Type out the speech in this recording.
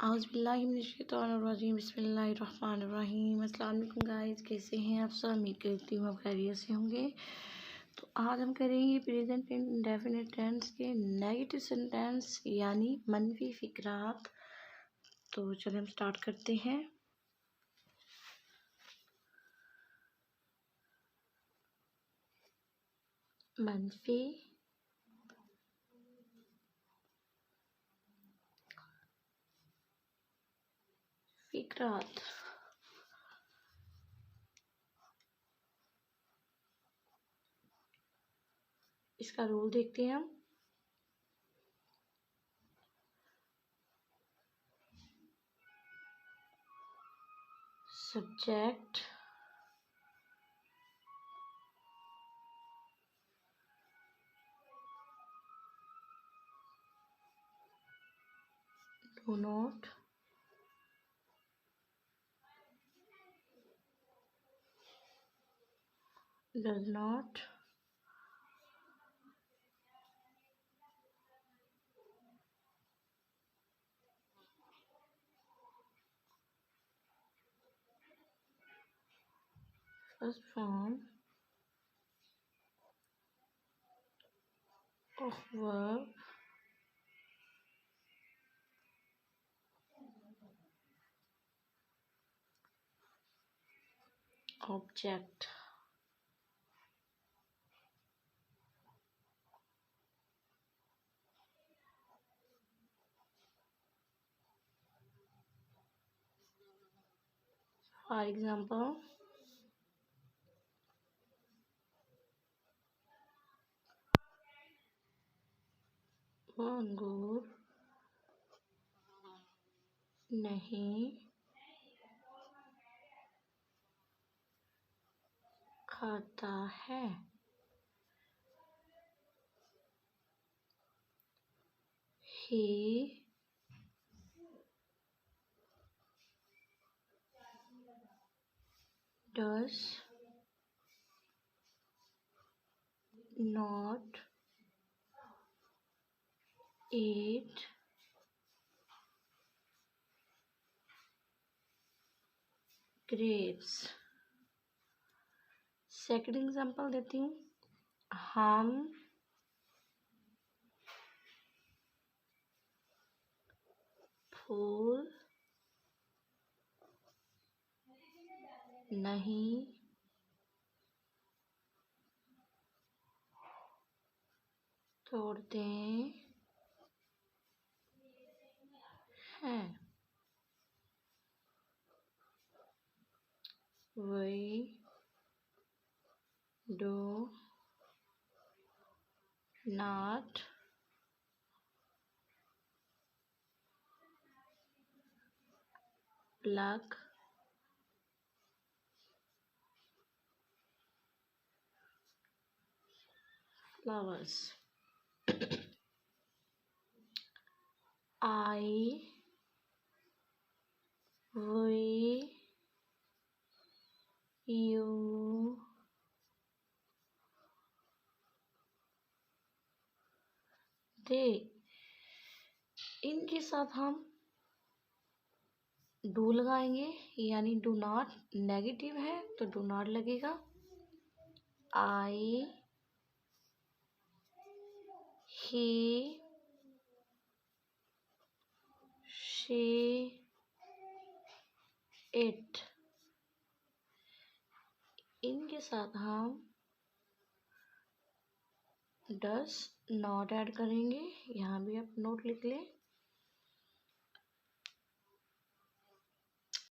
औज़ुबिल्लाहिमिनश्शैतानिर्रजीम बिस्मिल्लाहिर्रहमानिर्रहीम। अस्सलाम वालेकुम गाइस, कैसे हैं आप सब? उम्मीद करती हूँ आप खैरियत से होंगे। तो आज हम करेंगे प्रेजेंट इंडेफिनिट टेंस के नेगेटिव सेंटेंस यानी मनफी फिक्रात। तो चलिए हम स्टार्ट करते हैं। मनफी फिक्रात। इसका रूल देखते हैं हम। Subject do not does not first form of verb object। For example, वो अंगूर नहीं खाता है। He does not eat grapes। Second example देती हूँ। हम फूल नहीं तोड़ते हैं। We do not pluck flowers। I, we, you, they। इनके साथ हम डू लगाएंगे, यानी डू नॉट नेगेटिव है तो डू नॉट लगेगा। आई, ही, शी, इट। इनके साथ हम डस नॉट ऐड करेंगे, यहाँ भी आप नोट लिख लें।